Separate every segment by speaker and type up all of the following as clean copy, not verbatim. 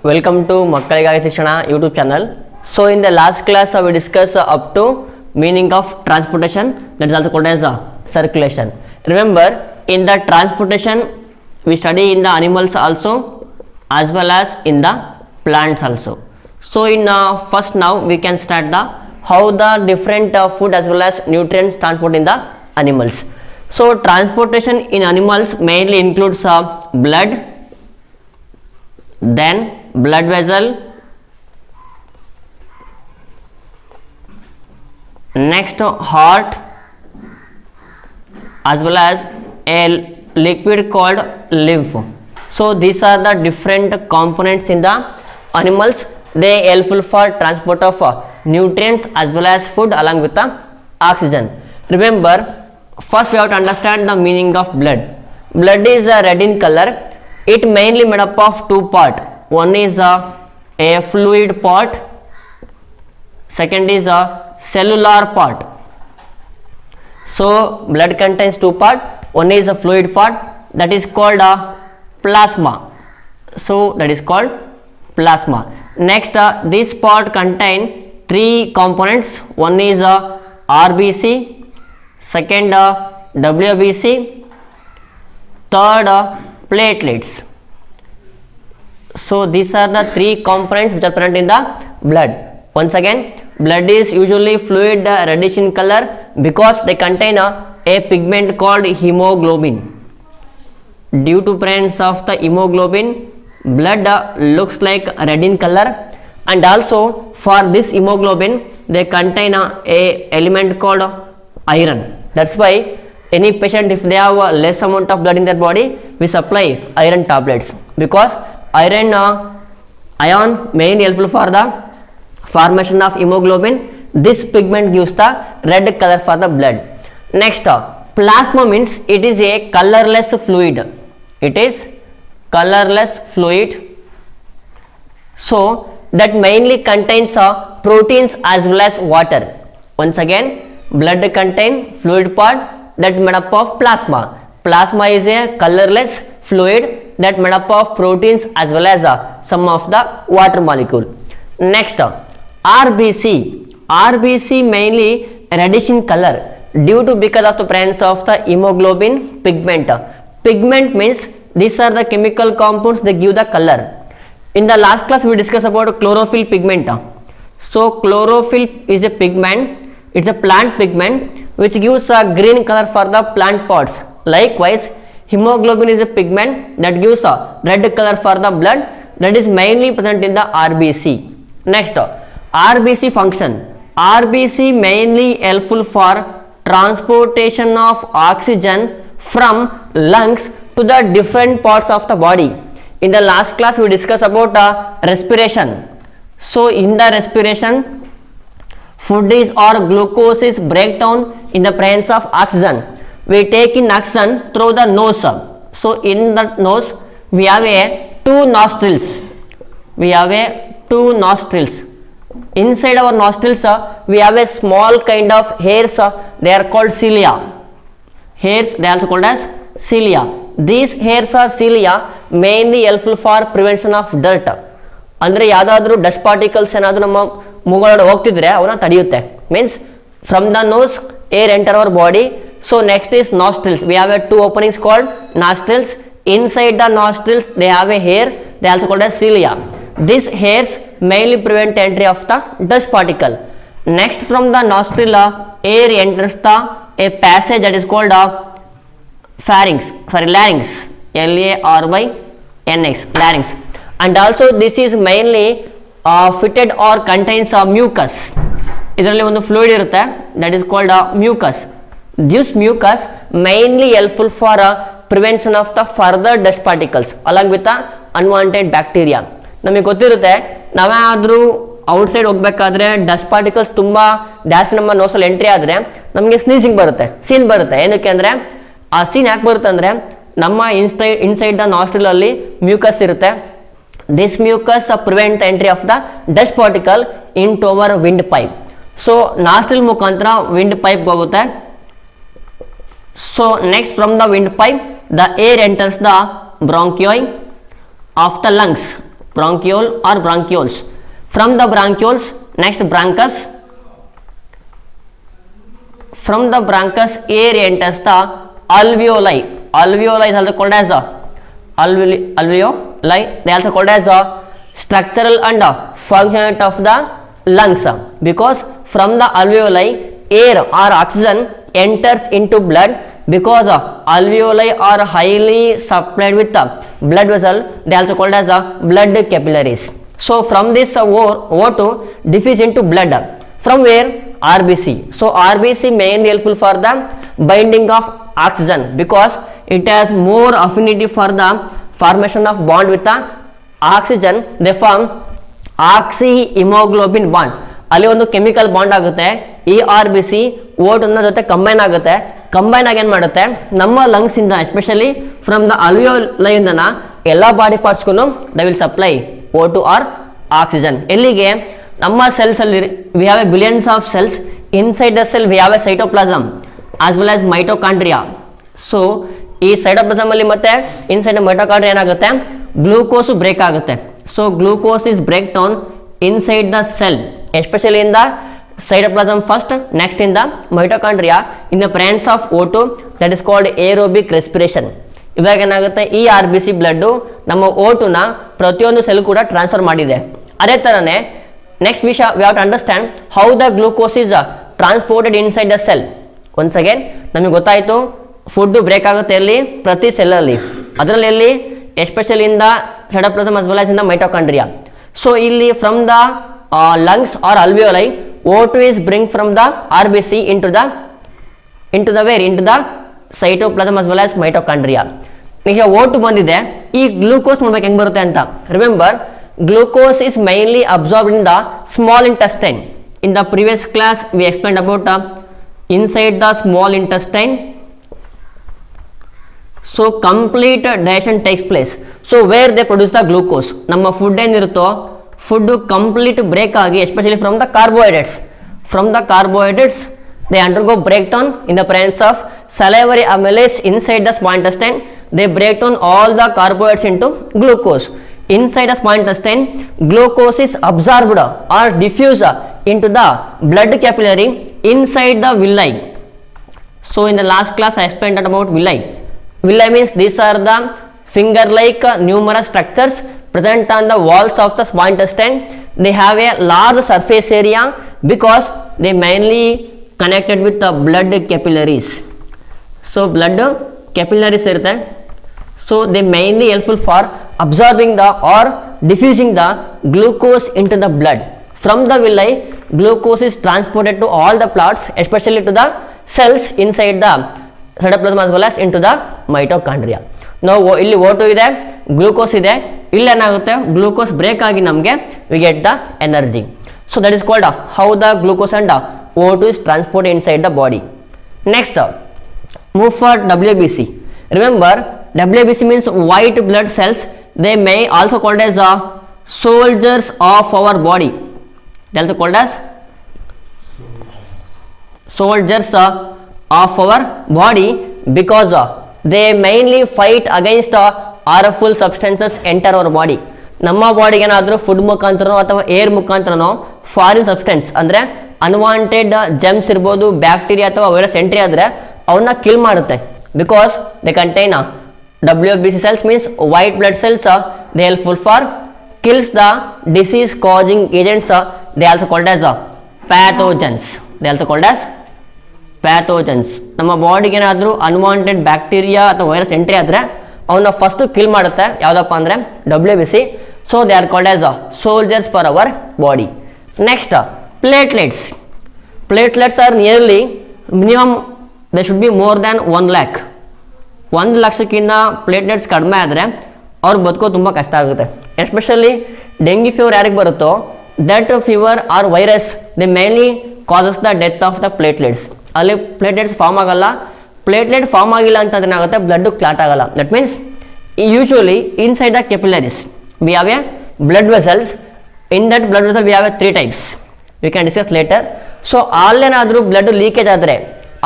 Speaker 1: Welcome to Makkaliಗಾಗಿ ಶಿಕ್ಷಣ YouTube channel. So in the last class we discussed up to meaning of transportation, that is also called as circulation. Remember, in the transportation we study in the animals also as well as in the plants also. So in first now we can start the how the different food as well as nutrients transport in the animals. So transportation in animals mainly includes blood, then blood vessel, next heart, as well as a liquid called lymph. So these are the different components in the animals. They helpful for transport of nutrients as well as food along with the oxygen. Remember, first we have to understand the meaning of blood. Blood is red in color. It mainly made up of two parts. One is a fluid part, second is a cellular part. So blood contains two parts. One is a fluid part, that is called plasma. So that is called plasma. Next this part contain three components. One is RBC, second WBC, third platelets. So these are the three components which are present in the blood. Once again, blood is usually fluid reddish in color because they contain a pigment called hemoglobin. Due to presence of the hemoglobin, blood looks like red in color, and also for this hemoglobin they contain a element called iron. That's why any patient, if they have a less amount of blood in their body, we supply iron tablets, because iron ion mainly helpful for the formation of hemoglobin. This pigment gives the red color for the blood. Next, plasma means it is a colorless fluid. It is colorless fluid. So that mainly contains proteins as well as water. Once again, blood contain fluid part that made up of plasma. Plasma is a colorless fluid that made up of proteins as well as some of the water molecule. Next, RBC. RBC mainly reddish in color due to because of the presence of the hemoglobin pigment. Pigment means these are the chemical compounds that give the color. In the last class we discussed about chlorophyll pigment. So chlorophyll is a pigment. It's a plant pigment which gives a green color for the plant parts. Likewise, hemoglobin is a pigment that gives a red color for the blood, that is mainly present in the RBC. Next, RBC function. RBC mainly helpful for transportation of oxygen from lungs to the different parts of the body. In the last class we discussed about respiration. So in the respiration, food is or glucose is breakdown in the presence of oxygen. We take in oxygen through the nose. So in the nose we have a two nostrils. We have a two nostrils. Inside our nostrils we have a small kind of hairs. They are called cilia. Hairs, they are also called as cilia. These hairs or cilia mainly helpful for prevention of dirt. ಅಂದರೆ ಯಾವುದಾದ್ರೂ dust particles ಏನಾದರೂ ನಮ್ಮ ಮೂಗೊಳಗಡೆ ಹೋಗ್ತಿದ್ರೆ ಅವನ್ನ ತಡೆಯುತ್ತೆ. Means from the nose air enter our body. So next is nostrils. We have a two openings called nostrils. Inside the nostrils they have a hair. They also called as cilia. These hairs mainly prevent entry of the dust particle. Next, from the nostril air enters the a passage that is called larynx. LARYNX, larynx. And also this is mainly fitted or contains mucus. ಇದರಲ್ಲಿ ಒಂದು fluid ಇರುತ್ತೆ, that is called mucus. This mucus mainly helpful for prevention of the further dust particles along with the unwanted bacteria. ನಮಗೆ ಗೊತ್ತಿರುತ್ತೆ, ನಾವಾದರೂ outside ಹೋಗ್ಬೇಕಾದ್ರೆ dust particles ತುಂಬ ಜಾಸ್ತಿ ನಮ್ಮ ನೋಸಲ್ಲಿ entry ಆದರೆ ನಮಗೆ ಸ್ನೀಸಿಂಗ್ ಬರುತ್ತೆ, ಸೀನ್ ಬರುತ್ತೆ. ಏನಕ್ಕೆ ಅಂದರೆ ಆ ಸೀನ್ ಯಾಕೆ ಬರುತ್ತೆ ಅಂದರೆ ನಮ್ಮ ಇನ್ಸೈಡ್ ದ ನಾಸ್ಟ್ರಿಲ್ ಅಲ್ಲಿ ಮ್ಯೂಕಸ್ ಇರುತ್ತೆ. This mucus prevent the entry of the dust particle into our windpipe. So nostril ಮುಖಾಂತರ ವಿಂಡ್ ಪೈಪ್ ಹೋಗುತ್ತೆ. So next, from the windpipe the air enters the bronchi of the lungs. bronchiole or bronchioles. From the bronchioles, next bronchus. From the bronchus, air enters the alveoli. Alveoli is also called as alveoli. They also called as the structural and function unit of the lungs, because from the alveoli, air or oxygen enters into blood, because alveoli are highly supplied with blood vessel. They also called as blood capillaries. So from this O2 diffuse into blood. From where? RBC. So RBC mainly helpful for the binding of oxygen, because it has more affinity for the formation of bond with the oxygen. They form oxyhemoglobin bond. ಅಲ್ಲಿ ಒಂದು chemical bond ಆಗುತ್ತೆ. ಈ R B C O2 ಜೊತೆ combine ಆಗುತ್ತೆ. Combine ಆಗಿ ಏನು ಮಾಡುತ್ತೆ, ನಮ್ಮ ಲಂಗ್ಸ್ ಇಂದ ಎಸ್ಪೆಷಲಿ ಫ್ರಮ್ ದ ಅಲ್ವಿಯೋಲೈ ಇಂದನ ಎಲ್ಲ ಬಾಡಿ ಪಾರ್ಟ್ಸ್ಗೂ they will supply O2 or oxygen. ಎಲ್ಲಿಗೆ? ನಮ್ಮ ಸೆಲ್ಸ್ ಅಲ್ಲಿ we have a billions of cells. Inside the cell we have a cytoplasm as well as mitochondria. So ಈ cytoplasm ಅಲ್ಲಿ ಮತ್ತೆ inside mitochondria ಏನಾಗುತ್ತೆ, ಗ್ಲೂಕೋಸ್ ಬ್ರೇಕ್ ಆಗುತ್ತೆ. So glucose is break down inside the cell, especially in the cytoplasm first, next in the mitochondria, in the presence of O2, that is called aerobic respiration. ಇವಾಗ ಏನಾಗುತ್ತೆ, ಈ R B C blood ನಮ್ಮ O2 ನ ಪ್ರತಿಯೊಂದು cell ಕೂಡ transfer ಮಾಡಿದೆ. ಅದೇ ತರನೇ next we have to understand how the glucose is transported inside the cell. Once again ನಮಗೆ ಗೊತ್ತಾಯಿತು, ಫುಡ್ ಬ್ರೇಕ್ ಆಗುತ್ತೆ ಎಲ್ಲಿ, ಪ್ರತಿ ಸೆಲ್ಲಲ್ಲಿ. ಅದರಲ್ಲಿ ಎಲ್ಲಿ, especially in the cytoplasm as well as in the mitochondria. So ಇಲ್ಲಿ from the lungs or alveoli, O2 is bring from the RBC into the where, into the cytoplasm as well as mitochondria. ಈಗ O2 ಬಂದಿದೆ, ಈ glucose ನೋಡ್ಬೇಕು ಹೆಂಗ್ ಬರುತ್ತೆ ಅಂತ. Remember, glucose is mainly absorbed in the small intestine. In the previous class we explained about inside the small intestine. So complete digestion takes place. So where they produce the glucose, ನಮ್ಮ food ಏನಿರುತ್ತೋ food complete break ಆಗಿ, especially from the carbohydrates. From the carbohydrates they undergo breakdown in the presence of salivary amylase inside the small intestine. They break down all the carbohydrates into glucose. Inside the small intestine, glucose is absorbed or diffused into the blood capillary inside the villi. So in the last class I explained about villi. Villi means these are the finger-like numerous structures present on the walls of the small intestine. They have a large surface area because they mainly connected with the blood capillaries. So blood capillaries irutte. So they mainly helpful for absorbing the or diffusing the glucose into the blood. From the villi, glucose is transported to all the parts, especially to the cells inside the cytoplasm as well as into the mitochondria. ನಾವು ಇಲ್ಲಿ O2 ಇದೆ, glucose ಇದೆ, ಇಲ್ಲಿ ಏನಾಗುತ್ತೆ, glucose break ಆಗಿ ನಮಗೆ V get the energy. So that is called how the glucose and O2 is transported inside the body. Next, move for WBC. Remember, WBC means white blood cells. They may also called as soldiers of our body. They also called as soldiers of our body because they mainly fight against harmful substances enter our body. ನಮ್ಮ ಬಾಡಿಗೆ ಏನಾದರೂ food ಮುಖಾಂತರನೋ ಅಥವಾ air ಮುಖಾಂತರನೋ foreign substance ಅಂದರೆ unwanted gems ಇರ್ಬೋದು, bacteria ಅಥವಾ virus entry ಆದರೆ ಅವನ್ನ kill ಮಾಡುತ್ತೆ. Because they contain WBC cells means white blood cells. They helpful for kills the disease causing agents. They also called as pathogens. They also called as pathogens. ನಮ್ಮ ಬಾಡಿಗೆ ಏನಾದರೂ unwanted bacteria ಅಥವಾ virus entry ಆದರೆ ಅವನ್ನ first kill ಮಾಡುತ್ತೆ. ಯಾವುದಪ್ಪ ಅಂದರೆ WBC. So they are called as soldiers for our body. Next, platelets. Platelets are nearly minimum they should be more than 1 lakh. 1 ಲಕ್ಷಕ್ಕಿಂತ ಪ್ಲೇಟ್ಲೆಟ್ಸ್ ಕಡಿಮೆ ಆದರೆ ಅವ್ರು ಬದುಕೋ ತುಂಬ ಕಷ್ಟ ಆಗುತ್ತೆ. ಎಸ್ಪೆಷಲಿ ಡೆಂಗಿ ಫೀವರ್ ಯಾರಿಗೆ ಬರುತ್ತೋ, that fever are virus they mainly causes the death of the platelets. ಅಲ್ಲಿ ಪ್ಲೇಟ್ಲೆಟ್ಸ್ ಫಾರ್ಮ್ ಆಗಲ್ಲ. ಪ್ಲೇಟ್ಲೆಟ್ ಫಾರ್ಮ್ ಆಗಿಲ್ಲ ಅಂತ ಏನಾಗುತ್ತೆ, ಬ್ಲಡ್ ಕ್ಲಾಟ್ ಆಗಲ್ಲ. That means usually inside the capillaries we have a blood vessels. In that blood vessel we have a 3 types. We can discuss later. So ಅಲ್ಲೇನಾದರೂ blood leakage ಆದರೆ,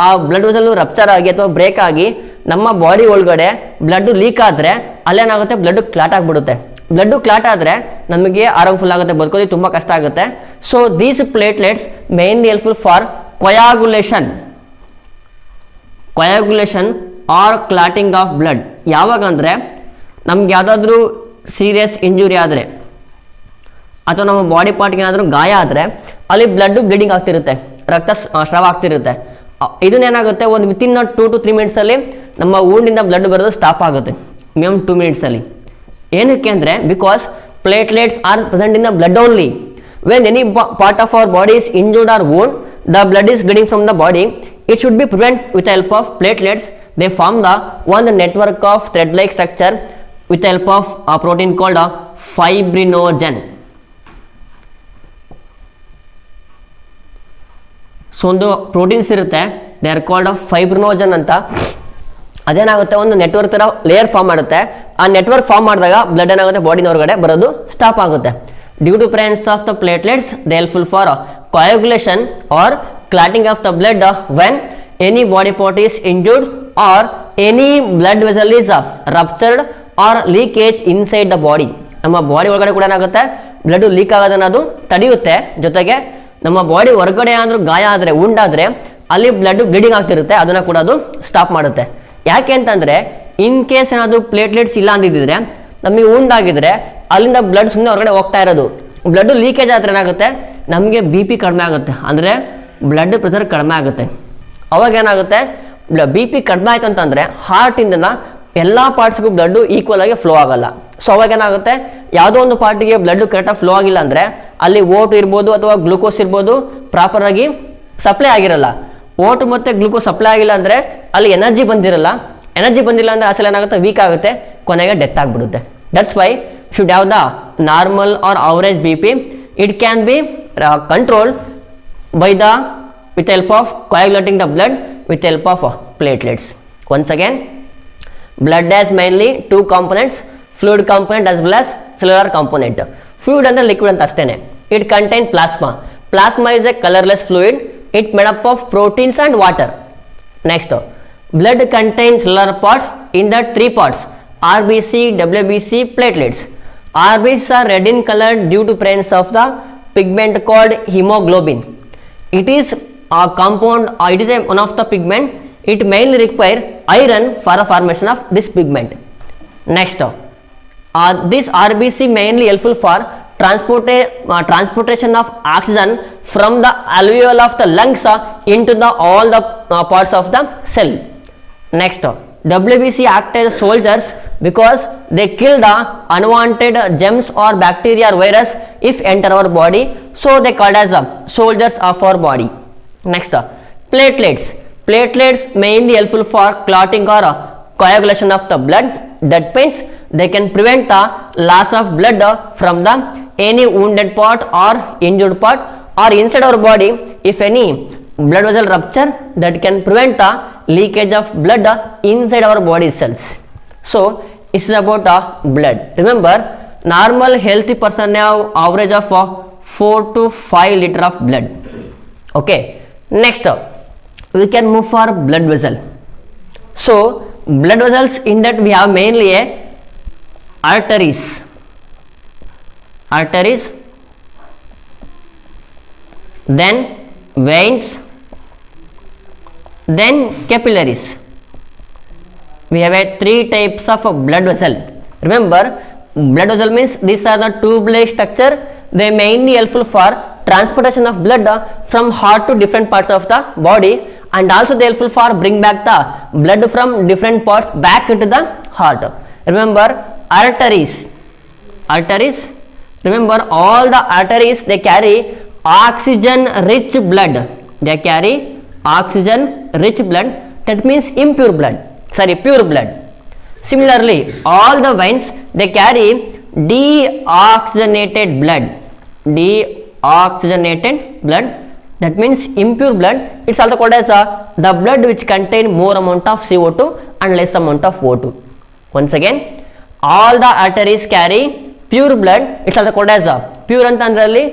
Speaker 1: ಆ blood vessel rupture ಆಗಿ ಅಥವಾ break ಆಗಿ ನಮ್ಮ body ಒಳಗಡೆ blood leak ಆದರೆ ಅಲ್ಲೇನಾಗುತ್ತೆ, ಬ್ಲಡ್ ಕ್ಲಾಟ್ ಆಗಿಬಿಡುತ್ತೆ. ಬ್ಲಡ್ ಕ್ಲಾಟ್ ಆದರೆ ನಮಗೆ ಹಾರ್ಮ್ಫುಲ್ ಆಗುತ್ತೆ, ಬದುಕೋದು ತುಂಬ ಕಷ್ಟ ಆಗುತ್ತೆ. So these platelets mainly helpful for coagulation or clotting of blood. ಯಾವಾಗ ಅಂದರೆ ನಮ್ಗೆ ಯಾವುದಾದ್ರೂ ಸೀರಿಯಸ್ ಇಂಜುರಿ ಆದರೆ ಅಥವಾ ನಮ್ಮ ಬಾಡಿ ಪಾರ್ಟ್ಗೆ ಏನಾದರೂ ಗಾಯ ಆದರೆ ಅಲ್ಲಿ ಬ್ಲೀಡಿಂಗ್ ಆಗ್ತಿರುತ್ತೆ, ರಕ್ತ ಸ್ರಾವ ಆಗ್ತಿರುತ್ತೆ. ಇದನ್ನೇನಾಗುತ್ತೆ, ಒಂದು ವಿತಿನ್ 2 to 3 ಮಿನಿಟ್ಸಲ್ಲಿ ನಮ್ಮ wound ಬ್ಲಡ್ ಬರೋದು ಸ್ಟಾಪ್ ಆಗುತ್ತೆ, ಮಿನಿಮಮ್ 2 ಮಿನಿಟ್ಸಲ್ಲಿ. ಏನಕ್ಕೆ ಅಂದರೆ because platelets are present in the blood only. When any part of our body is injured or wound, the blood is bleeding from the body. It should be prevented with the help of platelets. They form the one network of thread-like structure with the help of a protein called a fibrinogen. So ಒಂದು proteins ಇರುತ್ತೆ, they are called ಫೈಬ್ರಿನೋಜನ್ ಅಂತ. ಅದೇನಾಗುತ್ತೆ, ಒಂದು network ಥರ layer form ಮಾಡುತ್ತೆ. ಆ network form ಮಾಡಿದಾಗ blood ಏನಾಗುತ್ತೆ, ಬಾಡಿನ ಹೊರಗಡೆ ಬರೋದು ಸ್ಟಾಪ್ ಆಗುತ್ತೆ. Due to presence of the platelets they helpful for coagulation or clotting of the blood when any body part is injured or any blood vessel is ruptured or leakage inside the body. ನಮ್ಮ body ಒಳಗಡೆ ಕೂಡ ಏನಾಗುತ್ತೆ, blood leak ಆಗೋದನ್ನ ಅದು ತಡೆಯುತ್ತೆ. ಜೊತೆಗೆ ನಮ್ಮ body ಹೊರಗಡೆ ಏನಾದರೂ ಗಾಯ ಆದರೆ, ಉಂಡಾದರೆ ಅಲ್ಲಿ ಬ್ಲಡ್ ಬ್ಲೀಡಿಂಗ್ ಆಗ್ತಿರುತ್ತೆ, ಅದನ್ನು ಕೂಡ ಅದು ಸ್ಟಾಪ್ ಮಾಡುತ್ತೆ. ಯಾಕೆ ಅಂತಂದರೆ ಇನ್ ಕೇಸ್ ಏನಾದರೂ ಪ್ಲೇಟ್ಲೆಟ್ಸ್ ಇಲ್ಲ ಅಂದಿದ್ದರೆ, ನಮಗೆ ಉಂಡಾಗಿದ್ರೆ ಅಲ್ಲಿಂದ ಬ್ಲಡ್ ಸುಮ್ಮನೆ ಹೊರಗಡೆ ಹೋಗ್ತಾ ಇರೋದು, ಬ್ಲಡ್ ಲೀಕೇಜ್ ಆದರೆ ಏನಾಗುತ್ತೆ, ನಮಗೆ ಬಿ ಪಿ ಕಡಿಮೆ ಆಗುತ್ತೆ, ಅಂದರೆ ಬ್ಲಡ್ ಪ್ರೆಷರ್ ಕಡಿಮೆ ಆಗುತ್ತೆ. ಅವಾಗ ಏನಾಗುತ್ತೆ, ಬಿ ಪಿ ಕಡಿಮೆ ಆಯ್ತು ಅಂತಂದರೆ ಹಾರ್ಟಿಂದ ಎಲ್ಲ ಪಾರ್ಟ್ಸ್ಗೂ ಬ್ಲಡ್ ಈಕ್ವಲ್ ಆಗಿ ಫ್ಲೋ ಆಗಲ್ಲ. ಸೊ ಅವಾಗ ಏನಾಗುತ್ತೆ, ಯಾವುದೋ ಒಂದು ಪಾರ್ಟಿಗೆ ಬ್ಲಡ್ ಕರೆಕ್ಟಾಗಿ ಫ್ಲೋ ಆಗಿಲ್ಲ ಅಂದರೆ ಅಲ್ಲಿ ಓಟು ಇರ್ಬೋದು ಅಥವಾ ಗ್ಲೂಕೋಸ್ ಇರ್ಬೋದು ಪ್ರಾಪರಾಗಿ ಸಪ್ಲೈ ಆಗಿರಲ್ಲ. ಓಟು ಮತ್ತು ಗ್ಲೂಕೋಸ್ ಸಪ್ಲೈ ಆಗಿಲ್ಲ ಅಂದರೆ ಅಲ್ಲಿ ಎನರ್ಜಿ ಬಂದಿರಲ್ಲ. ಎನರ್ಜಿ ಬಂದಿಲ್ಲ ಅಂದರೆ ಅಸಲು ಏನಾಗುತ್ತೆ, ವೀಕ್ ಆಗುತ್ತೆ, ಕೊನೆಗೆ ಡೆತ್ ಆಗಿಬಿಡುತ್ತೆ. That's why should have the normal or average B P. It can be controlled by the with help of coagulating the blood with help of platelets. Once again, blood has mainly 2 components, fluid component as well as cellular component. Fluid ಅಂದ್ರೆ liquid ಅಂತ ಅಷ್ಟೇನೆ. It contains plasma. Plasma is a colorless fluid. It made up of proteins and water. Next, blood contains cellular part in the 3 parts: RBC, WBC, platelets. RBCs are red in color due to presence of the pigment called hemoglobin. It is a compound, it is one of the pigment. It mainly require iron for the formation of this pigment. Next, this RBC mainly helpful for transportation of oxygen from the alveoli of the lungs into the all the parts of the cell. Next, WBC act as soldiers because they kill the unwanted germs or bacteria or virus if enter our body, so they called as soldiers of our body. Next, platelets mainly helpful for clotting or coagulation of the blood. That means they can prevent the loss of blood from the any wounded part or injured part or inside our body. If any blood vessel rupture, that can prevent the leakage of blood inside our body cells. So this is about blood. Remember, normal healthy person have average of 4 to 5 liter of blood. Okay, next we can move for blood vessel. So blood vessels, in that we have mainly arteries, then veins, then capillaries. We have 3 types of blood vessel. Remember, blood vessel means these are the tube-like structure. They mainly helpful for transportation of blood from heart to different parts of the body, and also they helpful for bring back the blood from different parts back into the heart. Remember, arteries. Remember, all the arteries, they carry oxygen-rich blood. They carry oxygen-rich blood. That means pure blood. Similarly, all the veins, they carry deoxygenated blood. That means impure blood. It's also called as the blood which contain more amount of CO2 and less amount of O2. Once again, all the arteries carry pure blood. It's also called as pure ಅಂತಂದ್ರಲ್ಲಿ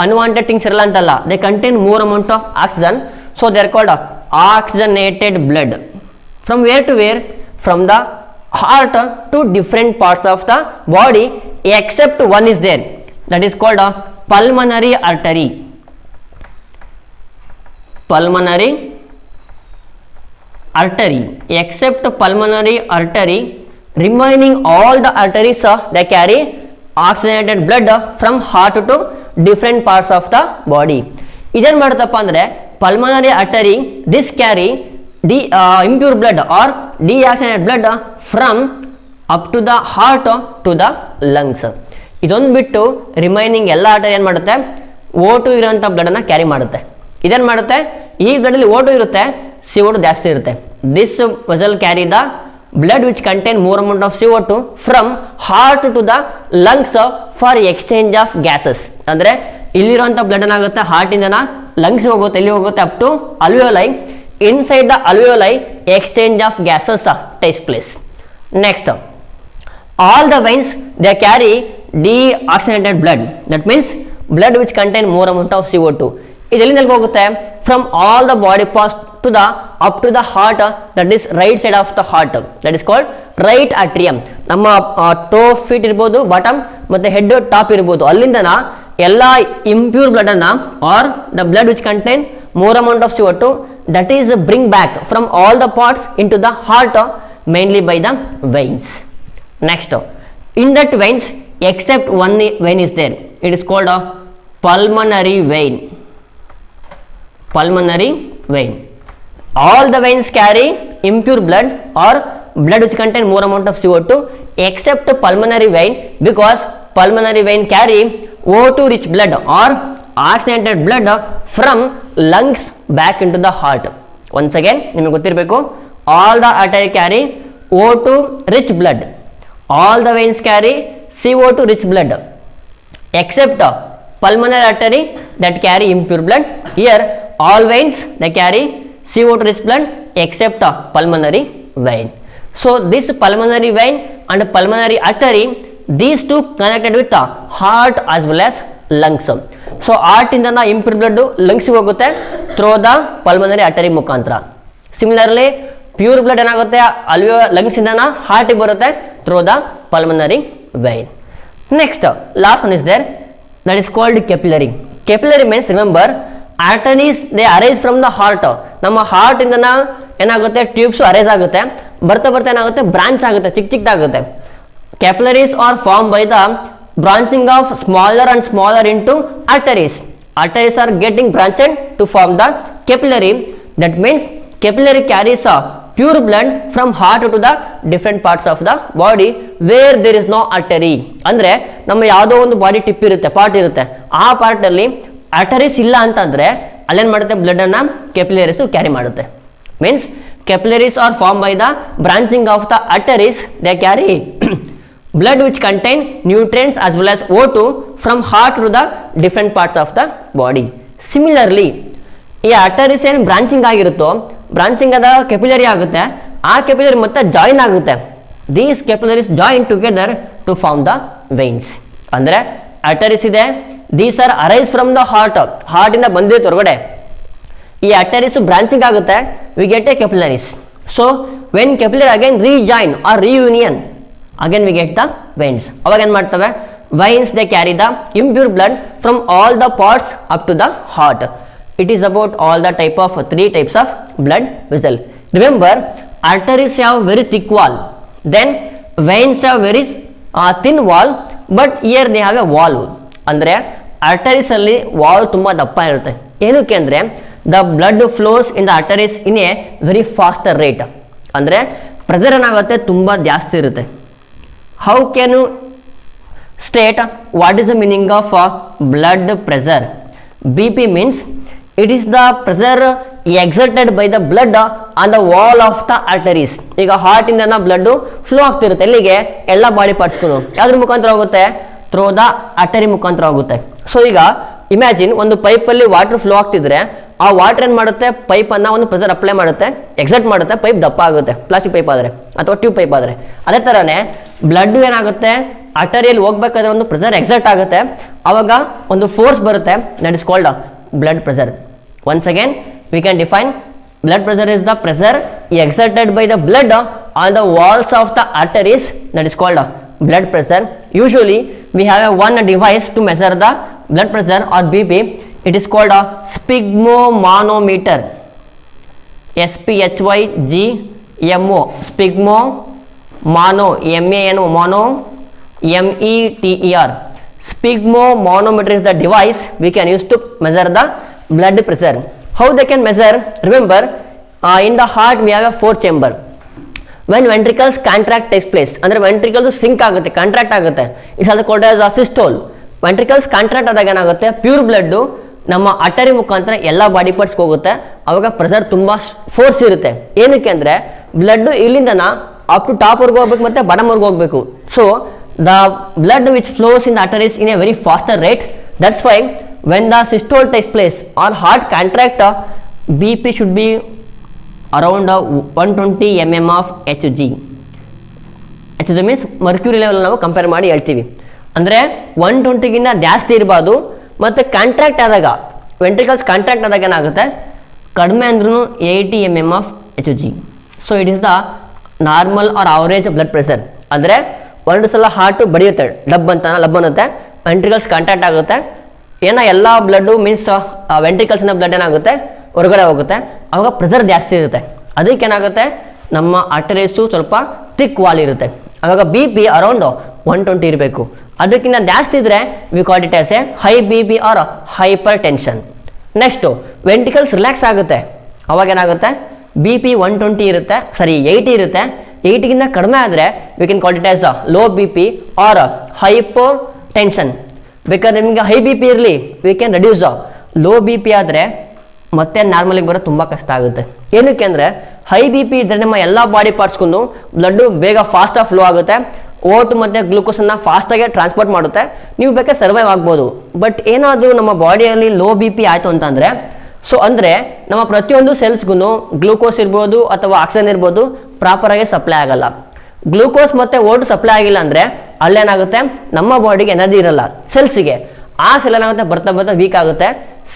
Speaker 1: unwanted things ಇರಲ್ಲ ಅಂತಲ್ಲ, they contain more amount of oxygen, so they are called oxygenated blood. From where to where? From the heart to different parts of the body except one is there, that is called a pulmonary artery. Pulmonary artery. Except pulmonary artery, remaining all the arteries they carry oxygenated blood from heart to different parts of the body. ಇದೇನು ಮಾಡುತ್ತಪ್ಪ ಅಂದರೆ pulmonary artery this carry impure blood or deoxygenated blood from up to the heart to the lungs. ಇದೊಂದು ಬಿಟ್ಟು remaining ಎಲ್ಲ artery ಏನು ಮಾಡುತ್ತೆ O2 ಇರೋಂಥ ಬ್ಲಡನ್ನು carry ಮಾಡುತ್ತೆ. ಇದೇನು ಮಾಡುತ್ತೆ ಈ ಬ್ಲಡಲ್ಲಿ O2 ಇರುತ್ತೆ, CO2 ಜಾಸ್ತಿ ಇರುತ್ತೆ. This vessel carry the blood which contain more amount of CO2 from heart to the lungs for exchange of gases. ಅಂದರೆ ಇಲ್ಲಿರುವಂಥ ಬ್ಲಡ್ ಏನಾಗುತ್ತೆ ಹಾರ್ಟ್ ಇಂದನ ಲಂಗ್ಸ್ ಹೋಗುತ್ತೆ, ಎಲ್ಲಿ ಹೋಗುತ್ತೆ up to alveoli. Inside the alveoli exchange of gases takes place. Next, all the veins they carry deoxygenated blood, that means blood which contain more amount of CO2. ಇದು ಎಲ್ಲಿಂದ ಹೋಗುತ್ತೆ from all the body parts to the up to the heart, that is right side of the heart, that is called right atrium. ನಮ್ಮ ಟೋ feet ಇರ್ಬೋದು, bottom ಮತ್ತೆ head top ಇರ್ಬೋದು, ಅಲ್ಲಿಂದನ ಎಲ್ಲ impure blood ಅನ್ನ are the blood which contain more amount of CO2 that is bring back from all the parts into the heart mainly by the veins. Next, in that veins except one vein is there, it is called a pulmonary vein. Pulmonary vein. All the veins carry impure blood or blood which contain more amount of CO2 except pulmonary vein, because pulmonary vein carry O2 rich blood or oxygenated blood from lungs back into the heart. Once again ನಿಮಗೆ ಗೊತ್ತಿರಬೇಕು, all the artery carry O2 rich blood, all the veins carry CO2 rich blood except pulmonary artery that carry impure blood. Here all veins they carry CO2 rich blood except pulmonary vein. So this pulmonary vein and pulmonary artery, these two connected with the heart as well as lungs. So heart ಇಂದ impure blood lungs ಹೋಗುತ್ತೆ through the pulmonary artery ಮುಖಾಂತರ. Similarly pure blood ಏನಾಗುತ್ತೆ lungs ಇಂದ heart ಗೆ ಬರುತ್ತೆ through the pulmonary vein. Next, last one is there, that is called capillary. Capillary means, remember, arteries they arise from the heart. ನಮ್ಮ heart ಇಂದನ ಏನಾಗುತ್ತೆ tubes arrays ಆಗುತ್ತೆ, ಬರ್ತಾ ಬರ್ತಾ ಏನಾಗುತ್ತೆ ಬ್ರಾಂಚ್ ಆಗುತ್ತೆ, ಚಿಕ್ಕ ಚಿಕ್ಕದಾಗುತ್ತೆ. Capillaries are form by the branching of smaller and smaller into arteries. Arteries are getting branched to form the capillary. That means capillary carries a pure blood from heart to the different parts of the body where there is no artery. ಅಂದ್ರೆ ನಮ್ಮ ಯಾವುದೋ ಒಂದು body tip ಇರುತ್ತೆ, part ಇರುತ್ತೆ, ಆ part ಅಲ್ಲಿ arteries ಇಲ್ಲ ಅಂತಂದ್ರೆ ಅಲ್ಲೇನ್ ಮಾಡುತ್ತೆ ಬ್ಲಡ್ ಅನ್ನ ಕೆಪಿಲರೀಸ್ ಕ್ಯಾರಿ ಮಾಡುತ್ತೆ. Means capillaries are form by the branching of the arteries, they carry blood which contain nutrients as well as O2 from heart to the different parts of the body. Similarly ಈ arteries ಏನು branching ಆಗಿರುತ್ತೋ, branching ಆದ capillary ಆಗುತ್ತೆ, ಆ capillary ಮತ್ತೆ join ಆಗುತ್ತೆ. These capillaries join together to form the veins. ಅಂದ್ರೆ arteries ಇದೆ, these are arise from the heart, heart ಇಂದ ಬಂದಿರುತ್ತೆ ಹೊರಗಡೆ, ಈ ಆರ್ಟರೀಸ್ ಬ್ರಾಂಚಿಂಗ್ ಆಗುತ್ತೆ, we get a capillaries. So when capillary again rejoin or reunion, again we get the veins. ಅವಾಗ ಏನ್ ಮಾಡ್ತವೆ veins, they carry the impure blood from all the parts up to the heart. It is about all the three types of blood vessel. Remember, arteries have very thick wall, then veins have very thin wall, but here they have a valve. ಅಂದ್ರೆ arteries ಅಲ್ಲಿ wall ತುಂಬಾ ದಪ್ಪ ಇರುತ್ತೆ. ಏನಕ್ಕೆ ಅಂದ್ರೆ the blood flows in the arteries in a very faster rate. ಅಂದ್ರೆ pressure ಏನಾಗುತ್ತೆ ತುಂಬಾ ಜಾಸ್ತಿ ಇರುತ್ತೆ. How can you state what is the meaning of blood pressure? BP means it is the pressure exerted by the blood on the wall of the arteries. ಈಗ heart ಇಂದ blood flow ಆಗ್ತಿರುತ್ತೆ ಎಲ್ಲಿಗೆ, ಎಲ್ಲ body ಪಾರ್ಟ್ಸ್ಗೂ. ಯಾವ್ದ್ರ ಮುಖಾಂತರ ಹೋಗುತ್ತೆ, through the artery ಮುಖಾಂತರ ಹೋಗುತ್ತೆ. ಸೊ ಈಗ ಇಮ್ಯಾಜಿನ್ ಒಂದು ಪೈಪ್ ಅಲ್ಲಿ ವಾಟರ್ ಫ್ಲೋ ಆಗ್ತಿದ್ರೆ ಆ ವಾಟರ್ ಏನ್ ಮಾಡುತ್ತೆ, ಪೈಪ್ ಅನ್ನ ಒಂದು ಪ್ರೆಷರ್ ಅಪ್ಲೈ ಮಾಡುತ್ತೆ, ಎಕ್ಸರ್ಟ್ ಮಾಡುತ್ತೆ, ಪೈಪ್ ದಪ್ಪ ಆಗುತ್ತೆ, ಪ್ಲಾಸ್ಟಿಕ್ ಪೈಪ್ ಆದ್ರೆ ಅಥವಾ ಟ್ಯೂಬ್ ಪೈಪ್ ಆದ್ರೆ. ಅದೇ ತರನೇ ಬ್ಲಡ್ ಏನಾಗುತ್ತೆ ಆರ್ಟರಿಯಲ್ಲಿ ಹೋಗ್ಬೇಕಾದ್ರೆ ಒಂದು ಪ್ರೆಷರ್ ಎಕ್ಸರ್ಟ್ ಆಗುತ್ತೆ, ಅವಾಗ ಒಂದು ಫೋರ್ಸ್ ಬರುತ್ತೆ, that is called blood pressure. Once again we can define blood pressure is the pressure exerted by the blood on the walls of the arteries, that is called blood pressure. Usually we have one device to measure the blood pressure or BP. It is called a sphygmomanometer. SPHYGMO, sphygmomano, MANO, mono, METER. Sphygmomanometer is the device we can use to measure the blood pressure. How they can measure? Remember, in the heart we have a 4 chamber. When ventricles contract takes place, ಅಂದ್ರೆ ventricles sink ಆಗುತ್ತೆ, contract ಆಗುತ್ತೆ, it's also called as systole. ventricles contract ಆದಾಗ ಏನಾಗುತ್ತೆ, pure blood ನಮ್ಮ ಅಟರಿ ಮುಖಾಂತರ ಎಲ್ಲ body ಪಾರ್ಟ್ಸ್ಗೆ ಹೋಗುತ್ತೆ. ಅವಾಗ ಪ್ರೆಷರ್ ತುಂಬಾ ಫೋರ್ಸ್ ಇರುತ್ತೆ. ಏನಕ್ಕೆ ಅಂದ್ರೆ ಬ್ಲಡ್ ಇಲ್ಲಿಂದನ ಅಪ್ ಟು ಟಾಪ್ ವರ್ಗೂ ಹೋಗ್ಬೇಕು ಮತ್ತೆ ಬಾಟಮ್ ವರ್ಗೂ ಹೋಗ್ಬೇಕು. So the blood which flows in the arteries in a very faster rate. That's why when the systole takes place or heart contract, BP should be around 120 mm of Hg. Hg means mercury level ನಾವು compare ಮಾಡಿ ಹೇಳ್ತೀವಿ. ಅಂದರೆ 120ಗಿಂತ ಜಾಸ್ತಿ ಇರಬಾರ್ದು. ಮತ್ತು contract ಆದಾಗ ventricles contract ಆದಾಗ ಏನಾಗುತ್ತೆ, ಕಡಿಮೆ ಅಂದ್ರೂ 80 mm of Hg. So it is the normal or average blood pressure. ಅಂದರೆ ಒಂದು ಸಲ ಹಾರ್ಟು ಬಡಿಯುತ್ತೆ, ಲಬ್ ಅನ್ನುತ್ತೆ, ವೆಂಟ್ರಿಕಲ್ಸ್ ಕಾಂಟ್ರಾಕ್ಟ್ ಆಗುತ್ತೆ, ಎಲ್ಲ ಬ್ಲಡ್ಡು ಮೀನ್ಸ್ ವೆಂಟ್ರಿಕಲ್ಸ್ನ ಬ್ಲಡ್ ಏನಾಗುತ್ತೆ ಹೊರಗಡೆ ಹೋಗುತ್ತೆ, ಅವಾಗ ಪ್ರೆಷರ್ ಜಾಸ್ತಿ ಇರುತ್ತೆ. ಅದಕ್ಕೆ ಏನಾಗುತ್ತೆ, ನಮ್ಮ ಆರ್ಟರೀಸು ಸ್ವಲ್ಪ ಥಿಕ್ ವಾಲ್ ಇರುತ್ತೆ, ಅವಾಗ ಬಿ ಪಿ ಅರೌಂಡ್ 120 ಇರಬೇಕು. ಅದಕ್ಕಿಂತ ಜಾಸ್ತಿ ಇದ್ರೆ we call it as a high B P or hypertension. Next ventricles relax ಆಗುತ್ತೆ, ಅವಾಗ ಏನಾಗುತ್ತೆ, ಬಿ ಪಿ 120 ಇರುತ್ತೆ, 80 ಇರುತ್ತೆ. 80ಗಿಂತ ಕಡಿಮೆ ಆದರೆ we can call it as low B P or hypertension. ಬೇಕಾದ್ರೆ ನಿಮಗೆ ಹೈ ಬಿ ಪಿ ಇರಲಿ, we can reduce. Low B P ಆದರೆ ಮತ್ತೆ ನಾರ್ಮಲಿಗೆ ಬರೋದು ತುಂಬ ಕಷ್ಟ ಆಗುತ್ತೆ. ಏನಕ್ಕೆ ಅಂದರೆ ಹೈ ಬಿ ಪಿ ಇದ್ದರೆ ನಮ್ಮ ಎಲ್ಲ ಬಾಡಿ ಪಾರ್ಟ್ಸ್ಗೂ ಬ್ಲಡ್ಡು ಬೇಗ ಫಾಸ್ಟಾಗಿ ಫ್ಲೋ ಆಗುತ್ತೆ, ಓಟು ಮತ್ತು ಗ್ಲೂಕೋಸನ್ನು ಫಾಸ್ಟಾಗಿ ಟ್ರಾನ್ಸ್ಪೋರ್ಟ್ ಮಾಡುತ್ತೆ, ನೀವು ಬೇಕಾದ್ರೆ ಸರ್ವೈವ್ ಆಗ್ಬೋದು. ಬಟ್ ಏನಾದರೂ ನಮ್ಮ ಬಾಡಿಯಲ್ಲಿ ಲೋ ಬಿ ಪಿ ಆಯಿತು ಅಂತಂದರೆ, ಸೊ ಅಂದರೆ ನಮ್ಮ ಪ್ರತಿಯೊಂದು ಸೆಲ್ಸ್ಗೂ ಗ್ಲೂಕೋಸ್ ಇರ್ಬೋದು ಅಥವಾ ಆಕ್ಸಿಜನ್ ಇರ್ಬೋದು ಪ್ರಾಪರಾಗಿ ಸಪ್ಲೈ ಆಗಲ್ಲ. ಗ್ಲೂಕೋಸ್ ಮತ್ತು ಓಟು ಸಪ್ಲೈ ಆಗಿಲ್ಲ ಅಂದರೆ ಅಲ್ಲೇನಾಗುತ್ತೆ, ನಮ್ಮ ಬಾಡಿಗೆ ಎನರ್ಜಿ ಇರಲ್ಲ ಸೆಲ್ಸಿಗೆ. ಆ ಸೆಲ್ ಏನಾಗುತ್ತೆ, ಬರ್ತಾ ಬರ್ತಾ ವೀಕ್ ಆಗುತ್ತೆ.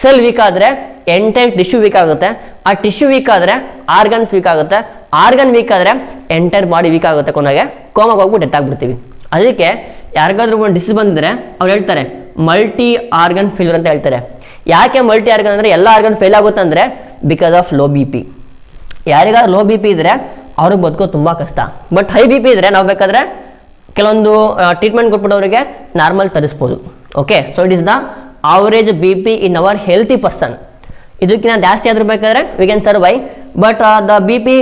Speaker 1: ಸೆಲ್ ವೀಕ್ ಆದರೆ ಎಂಟೈರ್ ಟಿಶ್ಯೂ ವೀಕ್ ಆಗುತ್ತೆ. ಆ ಟಿಶ್ಯೂ ವೀಕ್ ಆದರೆ ಆರ್ಗನ್ಸ್ ವೀಕ್ ಆಗುತ್ತೆ. ಆರ್ಗನ್ ವೀಕ್ ಆದರೆ ಎಂಟೈರ್ ಬಾಡಿ ವೀಕ್ ಆಗುತ್ತೆ. ಕೊನೆಗೆ ಕೋಮಾಗೆ ಹೋಗ್ಬಿಟ್ಟು ಡೆತ್ ಆಗ್ಬಿಡ್ತೀವಿ. ಅದಕ್ಕೆ ಯಾರಿಗಾದ್ರೂ ಒಂದು ಡಿಸೀಸ್ ಬಂದಿದ್ರೆ ಅವ್ರು ಹೇಳ್ತಾರೆ ಮಲ್ಟಿ ಆರ್ಗನ್ ಫೇಲ್ಯೂರ್ ಅಂತ ಹೇಳ್ತಾರೆ. ಯಾಕೆ ಮಲ್ಟಿ ಆರ್ಗನ್ ಅಂದರೆ ಎಲ್ಲ ಆರ್ಗನ್ ಫೇಲ್ ಆಗುತ್ತೆ ಅಂದರೆ because of low B P. ಯಾರಿಗಾದ್ರೂ ಲೋ ಬಿ ಪಿ ಇದ್ದರೆ ಅವ್ರಿಗೆ ಬದುಕೋದು ತುಂಬ ಕಷ್ಟ. ಬಟ್ ಹೈ ಬಿ ಪಿ ಇದ್ದರೆ ನಾವು ಬೇಕಾದರೆ ಕೆಲವೊಂದು ಟ್ರೀಟ್ಮೆಂಟ್ ಕೊಟ್ಬಿಟ್ಟವರಿಗೆ ನಾರ್ಮಲ್ ತರಿಸ್ಬೋದು. Okay, so it is the average B P in our healthy person. ಇದಕ್ಕಿಂತ ಜಾಸ್ತಿ ಆದ್ರೂ ಬೇಕಾದ್ರೆ we can survive, but the B P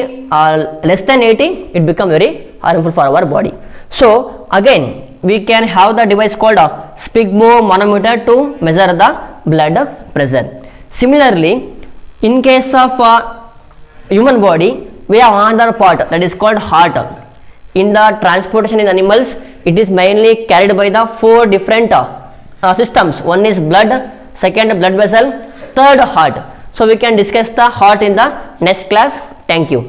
Speaker 1: less than 80 it become very harmful for our body. So again we can have the device called a sphygmomanometer to measure the blood pressure. Similarly, in case of human body we have another part that is called heart. In the transportation in animals, it is mainly carried by the 4 different systems. One is blood, second blood vessel, third heart. So we can discuss the heart in the next class. Thank you.